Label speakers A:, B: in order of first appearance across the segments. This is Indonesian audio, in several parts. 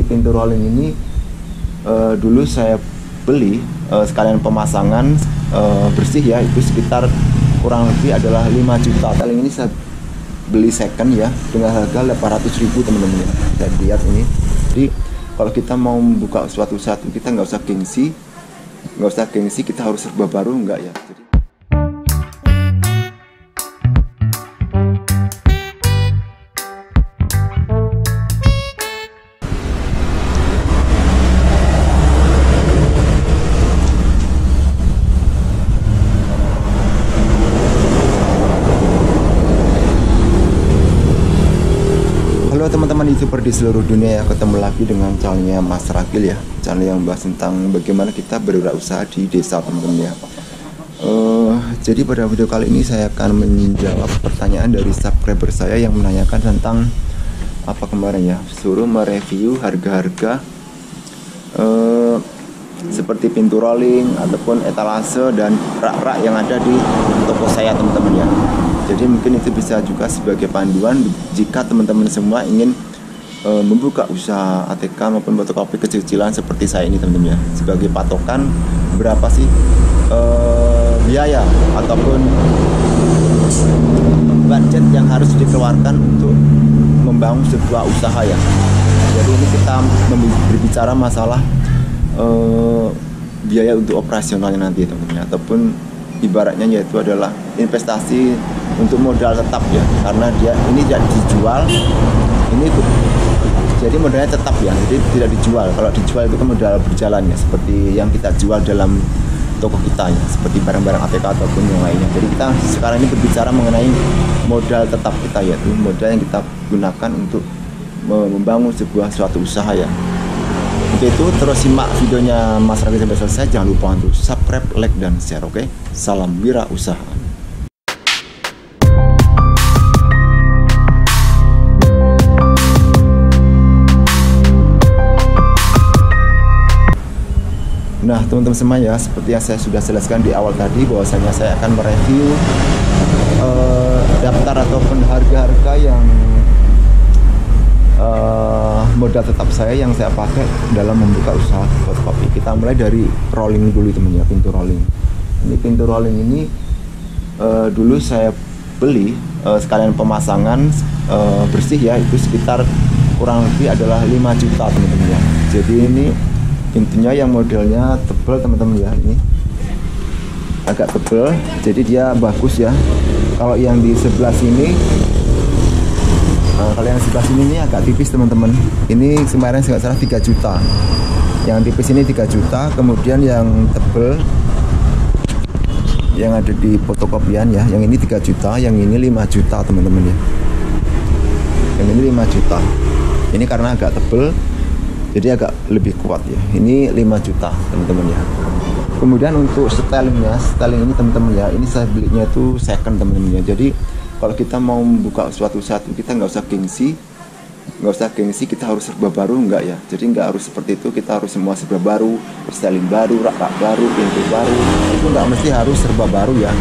A: Ini pintu rolling ini dulu saya beli sekalian pemasangan bersih ya, itu sekitar kurang lebih adalah 5 juta. Kali ini saya beli second ya dengan harga 800.000 teman-teman ya. Saya lihat ini. Jadi kalau kita mau membuka suatu saat kita nggak usah gengsi, kita harus serba baru enggak ya. Jadi, halo teman-teman YouTuber di seluruh dunia ya, ketemu lagi dengan channelnya Mas Ragil ya, channel yang membahas tentang bagaimana kita berwirausaha di desa teman-teman ya. Jadi pada video kali ini saya akan menjawab pertanyaan dari subscriber saya yang menanyakan tentang apa kemarin ya, suruh mereview harga-harga seperti pintu rolling ataupun etalase dan rak-rak yang ada di toko saya teman-teman ya. Jadi mungkin itu bisa juga sebagai panduan jika teman-teman semua ingin membuka usaha ATK maupun fotokopi kecil-kecilan seperti saya ini teman-teman ya, sebagai patokan berapa sih biaya ataupun budget yang harus dikeluarkan untuk membangun sebuah usaha ya. Jadi ini kita berbicara masalah biaya untuk operasionalnya nanti teman-teman ya, ataupun ibaratnya yaitu adalah investasi untuk modal tetap ya, karena dia ini tidak dijual, ini jadi modalnya tetap ya, jadi tidak dijual. Kalau dijual itu kan modal berjalan ya, seperti yang kita jual dalam toko kita ya, seperti barang-barang ATK ataupun yang lainnya. Jadi kita sekarang ini berbicara mengenai modal tetap kita, yaitu modal yang kita gunakan untuk membangun sebuah suatu usaha ya. Untuk itu terus simak videonya Mas Ragil sampai selesai, jangan lupa untuk subscribe, like, dan share, oke? Salam wirausaha. Nah teman-teman semua ya, seperti yang saya sudah jelaskan di awal tadi, bahwasanya saya akan mereview daftar ataupun harga-harga yang modal tetap saya yang saya pakai dalam membuka usaha fotokopi. Kita mulai dari rolling dulu teman ya, pintu rolling. Ini pintu rolling ini dulu saya beli sekalian pemasangan bersih ya, itu sekitar kurang lebih adalah 5 juta teman-teman ya. Jadi ini pintunya yang modelnya tebal teman-teman ya, ini agak tebal, jadi dia bagus ya. Kalau yang di sebelah sini, kalau yang sebelah sini ini agak tipis teman-teman. Ini kemarin nggak salah 3 juta. Yang tipis ini 3 juta. Kemudian yang tebal yang ada di fotokopian ya, yang ini 3 juta, yang ini 5 juta teman-teman ya. Yang ini 5 juta. Ini karena agak tebal, jadi agak lebih kuat ya. Ini 5 juta teman-teman ya. Kemudian untuk stylingnya, styling ini teman-teman ya, ini saya belinya itu second teman-teman ya. Jadi kalau kita mau membuka suatu saat kita nggak usah gengsi, kita harus serba baru enggak ya. Jadi nggak harus seperti itu, kita harus semua serba baru, styling baru, rak baru, pintu baru, itu nggak mesti harus serba baru ya.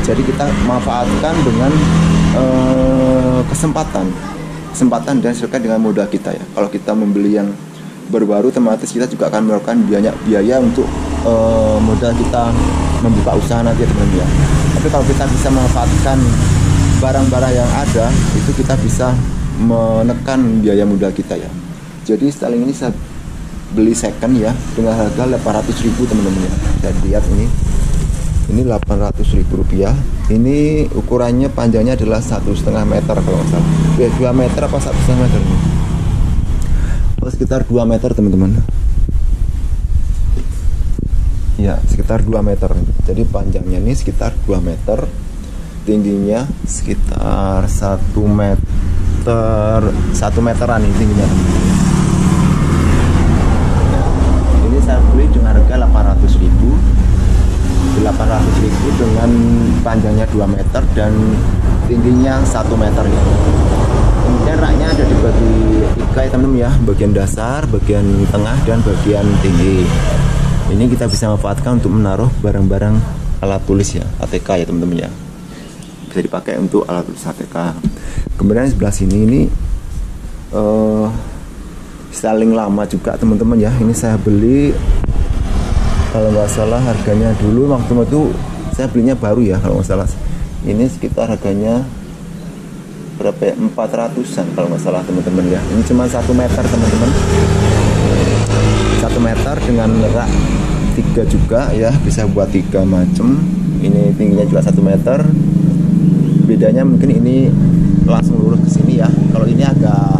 A: Jadi kita manfaatkan dengan kesempatan dan sesuai dengan modal kita ya. Kalau kita membeli yang baru-baru, otomatis kita juga akan melakukan biaya untuk modal kita membuka usaha nanti ya teman-teman ya. Tapi kalau kita bisa memanfaatkan barang-barang yang ada, itu kita bisa menekan biaya modal kita ya. Jadi styling ini saya beli second ya dengan harga 800.000 teman-teman ya. Saya lihat ini 800.000 rupiah. Ini ukurannya panjangnya adalah 1,5 meter kalau nggak salah. 2 meter apa 1,5 meter ini? Sekitar 2 meter teman-teman ya, sekitar 2 meter. Jadi panjangnya ini sekitar 2 meter, tingginya sekitar 1 meteran ini tingginya. Nah, ini saya beli dengan harga 800.000 dengan panjangnya 2 meter dan tingginya 1 meter ya. Kemudian raknya ada dibagi 3 ya teman-teman ya, bagian dasar, bagian tengah, dan bagian tinggi. Ini kita bisa manfaatkan untuk menaruh barang-barang alat tulis ya, ATK ya teman-teman ya. Bisa dipakai untuk alat tulis ATK. Kemudian sebelah sini ini styling lama juga teman-teman ya. Ini saya beli kalau nggak salah harganya dulu waktu itu saya belinya baru ya kalau nggak salah. Ini sekitar harganya berapa ya, 400-an kalau nggak salah teman-teman ya. Ini cuma 1 meter teman-teman, 1 meter dengan rak 3 juga ya, bisa buat 3 macam. Ini tingginya juga 1 meter. Bedanya mungkin ini langsung lurus ke sini ya, kalau ini agak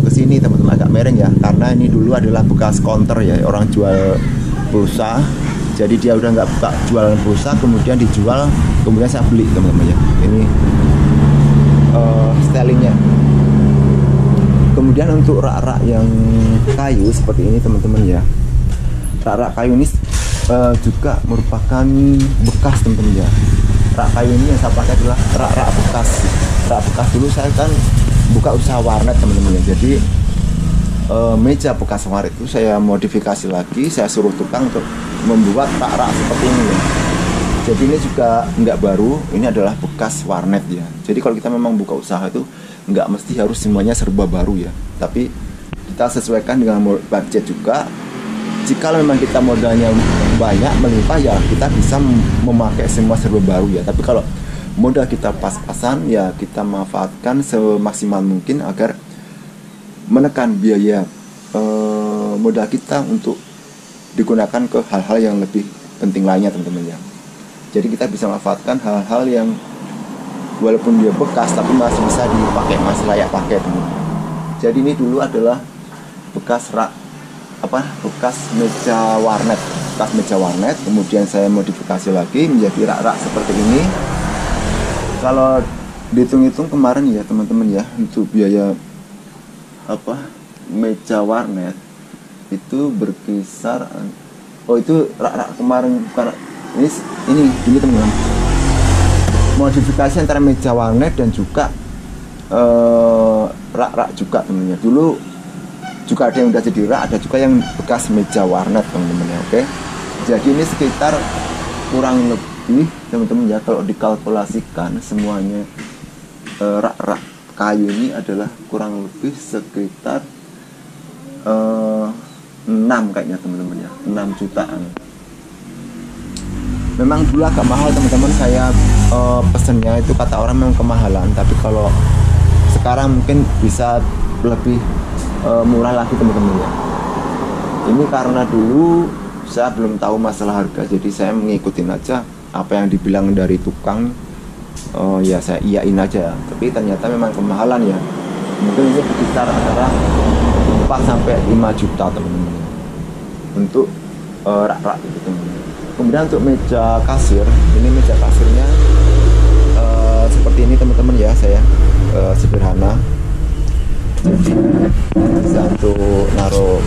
A: ke sini teman-teman, agak miring ya, karena ini dulu adalah bekas counter ya, orang jual pulsa. Jadi dia udah nggak buka jualan pulsa, kemudian dijual, kemudian saya beli teman-teman ya. Ini stylingnya. Kemudian untuk rak-rak yang kayu seperti ini teman-teman ya, rak-rak kayu ini juga merupakan bekas teman-teman ya. Rak kayu ini yang saya pakai adalah rak bekas. Rak bekas dulu saya kan buka usaha warnet teman-teman ya. Jadi meja bekas warnet itu saya modifikasi lagi, saya suruh tukang untuk membuat rak seperti ini ya. Jadi ini juga nggak baru, ini adalah bekas warnet ya. Jadi kalau kita memang buka usaha itu nggak mesti harus semuanya serba baru ya, tapi kita sesuaikan dengan budget juga. Jika memang kita modalnya banyak melimpah ya, kita bisa memakai semua serba baru ya. Tapi kalau modal kita pas-pasan ya, kita manfaatkan semaksimal mungkin agar menekan biaya modal kita untuk digunakan ke hal-hal yang lebih penting lainnya teman-teman ya. Jadi kita bisa manfaatkan hal-hal yang walaupun dia bekas tapi masih bisa dipakai, masih layak pakai teman-teman. Jadi ini dulu adalah bekas bekas meja warnet, kemudian saya modifikasi lagi menjadi rak-rak seperti ini. Kalau dihitung-hitung kemarin ya teman-teman ya, untuk biaya meja warnet itu berkisar, itu rak-rak kemarin, bukan ini teman-teman, modifikasi antara meja warnet dan juga rak-rak juga teman-teman. Dulu juga ada yang udah jadi rak, ada juga yang bekas meja warnet teman-teman ya. Oke, jadi ini sekitar kurang lebih teman-teman ya, kalau dikalkulasikan semuanya rak-rak kayu ini adalah kurang lebih sekitar 6 kayaknya teman-teman ya, 6 jutaan. Memang dulu agak mahal teman-teman, saya pesennya itu kata orang memang kemahalan, tapi kalau sekarang mungkin bisa lebih murah lagi teman-teman ya. Ini karena dulu saya belum tahu masalah harga, jadi saya mengikutin aja apa yang dibilang dari tukang. Ya saya iyain aja, tapi ternyata memang kemahalan ya. Mungkin ini sekitar antara 4 sampai 5 juta teman-teman untuk rak-rak gitu teman-teman. Kemudian untuk meja kasir, ini meja kasirnya seperti ini teman-teman ya, saya sederhana. Jadi bisa untuk naruh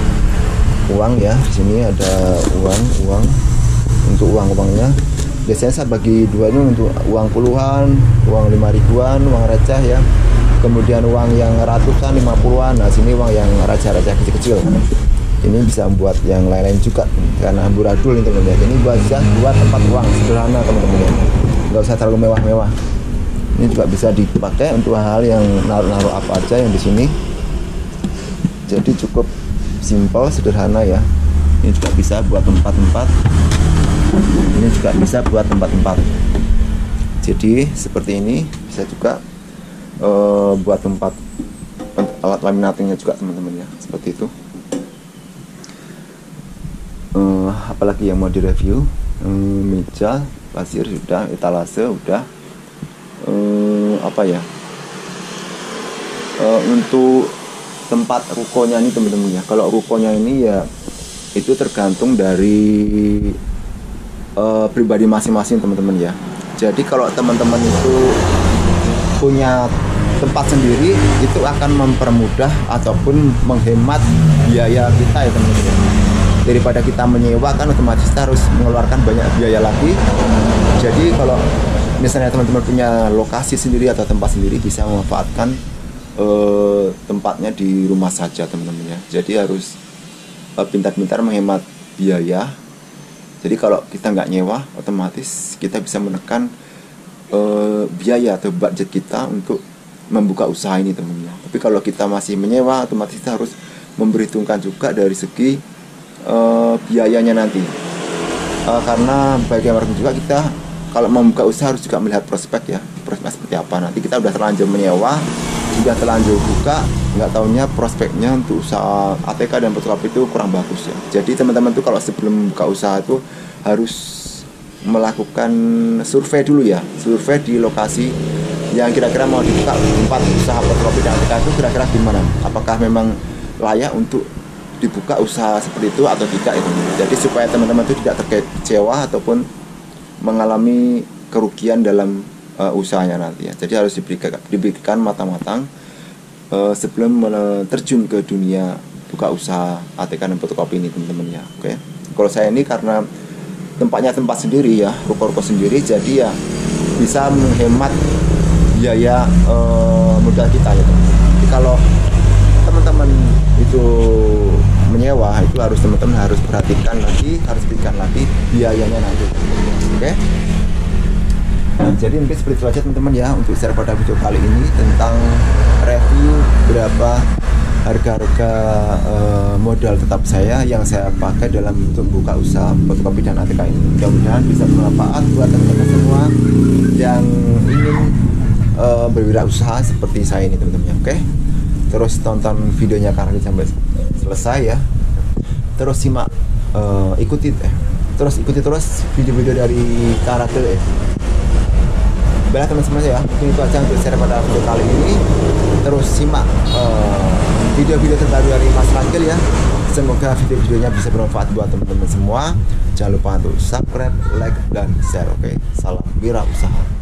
A: uang ya. Di sini ada uang untuk uangnya. Biasanya saya bagi dua ini, untuk uang puluhan, uang 5 ribuan, uang receh ya. Kemudian uang yang ratusan, 50-an. Nah sini uang yang receh kecil-kecil. Ini bisa buat yang lain-lain juga karena amburadul ini teman-teman. Ini buat tempat uang sederhana teman-teman ya. Nggak usah terlalu mewah-mewah. Ini juga bisa dipakai untuk hal yang naruh apa aja yang di sini. Jadi cukup simpel, sederhana ya. Ini juga bisa buat tempat-tempat. Ini juga bisa buat tempat-tempat. Jadi seperti ini bisa juga buat tempat alat laminatingnya juga teman-teman ya. Seperti itu. Apalagi yang mau direview? Meja pasir sudah, etalase udah. Untuk tempat rukonya ini teman-teman ya, kalau rukonya ini ya itu tergantung dari pribadi masing-masing teman-teman ya. Jadi kalau teman-teman itu punya tempat sendiri, itu akan mempermudah ataupun menghemat biaya kita ya teman-teman ya. Daripada kita menyewa kan otomatis kita harus mengeluarkan banyak biaya lagi. Jadi kalau misalnya teman-teman punya lokasi sendiri atau tempat sendiri, bisa memanfaatkan tempatnya di rumah saja teman-teman ya. Jadi harus pintar-pintar menghemat biaya. Jadi kalau kita nggak nyewa, otomatis kita bisa menekan biaya atau budget kita untuk membuka usaha ini teman-teman. Tapi kalau kita masih menyewa, otomatis kita harus memperhitungkan juga dari segi biayanya nanti. Karena bagi marketing juga kita kalau membuka usaha harus juga melihat prospek ya, prospek seperti apa. Nanti kita udah terlanjur menyewa, sudah terlanjur buka, nggak tahunya prospeknya untuk usaha ATK dan fotokopi itu kurang bagus ya. Jadi teman-teman tuh kalau sebelum buka usaha tuh harus melakukan survei dulu ya, survei di lokasi yang kira-kira mau dibuka tempat usaha fotokopi dan ATK itu kira-kira gimana, apakah memang layak untuk dibuka usaha seperti itu atau tidak itu. Jadi supaya teman-teman itu tidak terkecewa ataupun mengalami kerugian dalam usahanya nanti ya. Jadi harus diberikan matang-matang sebelum terjun ke dunia buka usaha ATK dan fotokopi ini teman-teman ya. Oke. Kalau saya ini karena tempatnya tempat sendiri ya, ruko-ruko sendiri, jadi ya bisa menghemat biaya modal kita ya. Jadi kalau teman-teman itu menyewa, itu harus teman-teman harus perhatikan lagi, harus berikan lagi biayanya nanti. Oke. Nah, jadi mungkin seperti itu aja teman-teman ya untuk share pada video kali ini tentang review berapa harga-harga modal tetap saya yang saya pakai dalam untuk buka usaha fotokopi dan ATK ini. Mudah-mudahan bisa bermanfaat buat teman-teman semua yang ingin berwirausaha seperti saya ini teman-teman. Oke. Terus tonton videonya karena sampai selesai ya. Terus simak, ikuti terus video-video dari karakter ya. Baiklah teman-teman ya, mungkin itu aja untuk share pada video kali ini. Terus simak video-video terbaru dari Mas Rangkel ya. Semoga video-videonya bisa bermanfaat buat teman-teman semua. Jangan lupa untuk subscribe, like, dan share. Oke. Salam wirausaha.